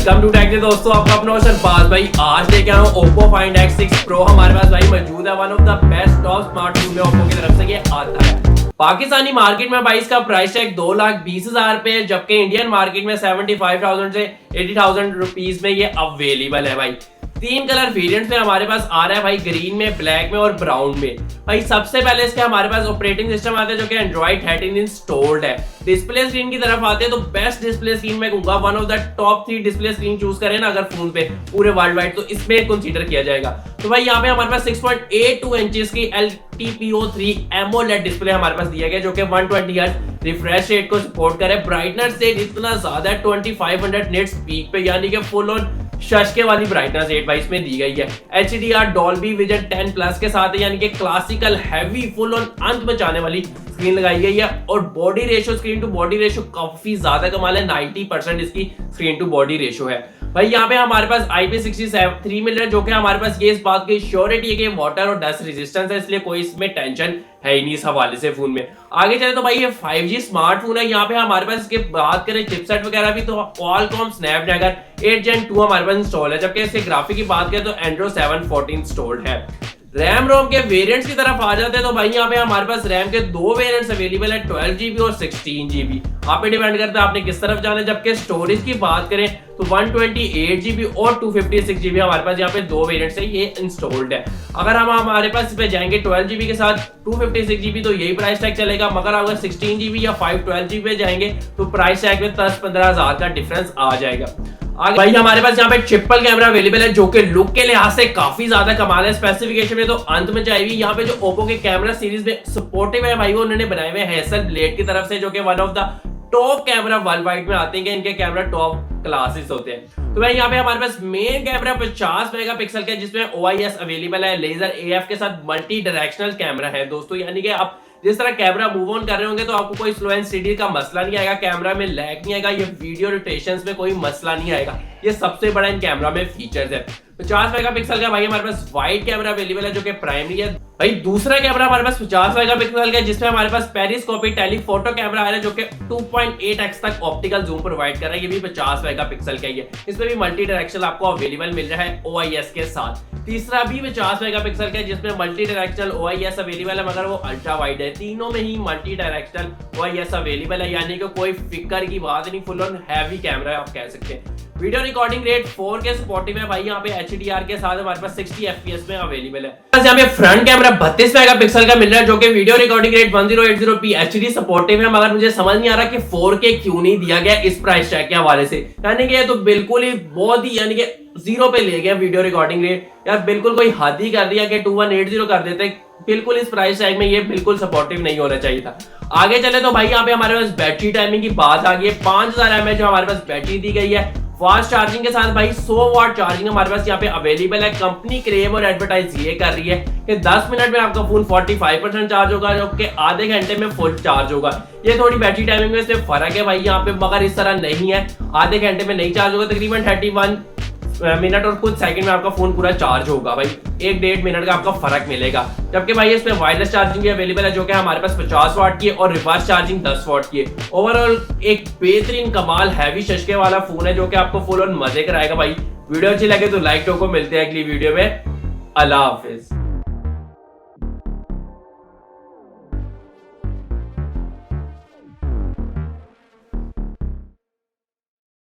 Welcome to take दोस्तों, आपका अपना शरफाज भाई। आज लेके आया हूं Oppo Find X6 Pro। हमारे पास भाई मौजूद है one of the best top smartphone में Oppo की तरफ से ये आता है। पाकिस्तानी मार्केट में भाई इसका प्राइस टैग 2,20,000 पे, जबकि इंडियन मार्केट में 75,000 से 80,000 रुपीज में ये अवेलेबल है भाई। 3 कलर वेरिएंट्स में हमारे पास आ रहा है भाई, ग्रीन में, ब्लैक में और ब्राउन में। भाई सबसे पहले इसके हमारे पास ऑपरेटिंग सिस्टम आता है जो कि Android 13 इंस्टॉल्ड है। डिस्प्ले स्क्रीन की तरफ आते हैं तो बेस्ट डिस्प्ले स्क्रीन में कहूंगा one of the top 3 display screen choose करें ना अगर फोन पे पूरे वर्ल्ड वाइड, तो इसमें कंसीडर किया जाएगा। तो भाई यहाँ पे हमारे पास 6.82 इंचेस की LTPO3 AMOLED डिस्प्ले हमारे पास दिया गया जो कि 120 हर्ट्ज रिफ्रेश रेट को सपोर्ट करे। ब्राइटनेस रेट इतना ज्यादा है 2500 निट्स पीक पे, यानी कि फुल ऑन शशके वाली ब्राइटनेस रेट भाई इसमें दी गई है। HDR डॉल्बी विजन 10 प्लस के साथ है, यानी कि क्लासिकल हैवी फुल ऑन अंत मचाने वाली स्क्रीन लगाई गई है। और body ratio, screen to body ratio काफी ज्यादा कमाल है, 90% इसकी स्क्रीन टू बॉडी रेशियो है। भाई यहाँ पे हमारे पास IP63 मिल रहा है जो कि हमारे पास ये इस बात की श्योरिटी है कि वाटर और डस्ट रेजिस्टेंस है, इसलिए कोई इसमें टेंशन है ही नहीं इस हवाले से फोन में। आगे चले तो भाई ये 5G स्मार्टफोन है। यहाँ पे हमारे पास इसके बात करें चिपसेट वगैरह भी, तो Qualcomm Snapdragon 8 Gen 2 हमारे पास इंस्टॉल है, जबकि इसके ग्राफिक की बात करें तो Android 7 14 इंस्टॉल्ड है। रैम रोम के वेरिएंट्स की तरफ आ जाते हैं तो भाई यहाँ पे हमारे पास रैम के 2 वेरिएंट्स अवेलेबल है, 12GB और 16GB। आप पे डिपेंड करता है आपने किस तरफ जाना है। जबकि स्टोरेज की बात करें तो 128GB और 256GB हमारे पास यहाँ पे 2 वेरिएंट्स है, ये इंस्टॉल्ड है। अगर हम हमारे पास इस पे जाएंगे 12GB के साथ 256GB तो यही प्राइस टैग चलेगा, मगर अगर 16GB या 512GB पे जाएंगे तो प्राइस टैग में 10-15 हजार का डिफरेंस आ जाएगा। भाई हमारे पास यहाँ पे ट्रिपल कैमरा अवेलेबल है जो कि लुक के लिहाज से काफी ज्यादा कमाल है। स्पेसिफिकेशन में तो अंत में जाएगी। यहाँ पे जो Oppo के कैमरा सीरीज में सपोर्टिव है भाई वो उन्होंने बनाए हुए Hasselblad की तरफ से, जो कि one of the top camera world wide में आते हैं, इनके कैमरा टॉप क्लासेस होते हैं। तो भाई यहाँ पे हमारे पास मेन कैमरा 50 मेगापिक्सल का, जिसमें OIS अवेलेबल है, लेजर AF के साथ मल्टी डायरेक्शनल कैमरा है दोस्तों, यानी कि आप जिस तरह कैमरा मूव ऑन कर रहे होंगे तो आपको कोई स्लो एंड स्टेडी का मसला नहीं आएगा, कैमरा में लैग नहीं आएगा, ये वीडियो रोटेशंस में कोई मसला नहीं आएगा। ये सबसे बड़ा इन कैमरा में फीचर्स है। 50 मेगापिक्सल का भाई हमारे पास वाइड कैमरा अवेलेबल है जो कि प्राइमरी है। भाई दूसरा कैमरा हमारे पास 50 मेगापिक्सल का, जिसमें हमारे पास पेरिस्कोपिक टेलीफोटो कैमरा आ रहा है जो कि 2.8x तक ऑप्टिकल जूम प्रोवाइड कर रहा है, ये भी 50 मेगापिक्सल का ही है। इसमें भी मल्टी डायरेक्शनल आपको अवेलेबल मिल रहा है OIS के साथ। तीसरा भी 50 मेगापिक्सल का है जिसमें मल्टी डायरेक्शनल OIS अवेलेबल है, मगर वो अल्ट्रा वाइड है। तीनों में ही मल्टी डायरेक्शनल OIS अवेलेबल है, यानी कि कोई फिक्र की बात नहीं, फुल ऑन हैवी कैमरा आप कह सकते हैं। Video recording rate 4K supportive है भाई, यहाँ पे HDR के साथ हमारे पास 60 FPS में अवेलेबल है। यहाँ पे फ्रंट कैमरा 32 मेगापिक्सल का मिल रहा है जो कि video recording rate 1080p HD supportive है, मगर मुझे समझ नहीं आ रहा कि 4K क्यों नहीं दिया गया इस प्राइस टैग के हवाले से। यानी कि ये तो बिल्कुल ही बहुत ही यानी कि 0 पे ले गया वीडियो रिकॉर्डिंग रेट, यार बिल्कुल कोई हद ही कर दिया कि 2180 कर देते। बिल्कुल इस प्राइस टैग में ये बिल्कुल सपोर्टिव नहीं होना चाहिए था। आगे चले तो भाई यहाँ पे हमारे पास बैटरी टाइमिंग की बात आ गई है। 5000 mAh जो हमारे पास बैटरी दी गई है, फास्ट चार्जिंग के साथ भाई 100 वाट चार्जिंग हमारे पास यहाँ पे अवेलेबल है। कंपनी क्लेम और एडवर्टाइज ये कर रही है कि 10 मिनट में आपका फोन 45% चार्ज होगा, जो कि आधे घंटे में फुल चार्ज होगा। ये थोड़ी बैटरी टाइमिंग में से फर्क है भाई यहाँ पे, मगर इस तरह नहीं है। आधे घंटे में नहीं चार्ज होगा, तकरीबन 31 मिनट और कुछ सेकंड में आपका फोन पूरा चार्ज होगा भाई। 1-1.5 मिनट का आपका फर्क मिलेगा। जबकि भाई इसमें वायरलेस चार्जिंग भी अवेलेबल है जो कि हमारे पास 50 वाट की है और रिवर्स चार्जिंग 10 वाट की है। ओवरऑल एक बेहतरीन कमाल हैवी शशके वाला फोन है जो कि आपको फुल ऑन मजे कराएगा भाई। वीडियो अच्छी लगे तो लाइक ठोको। मिलते हैं अगली वीडियो में। अल्लाह हाफिज।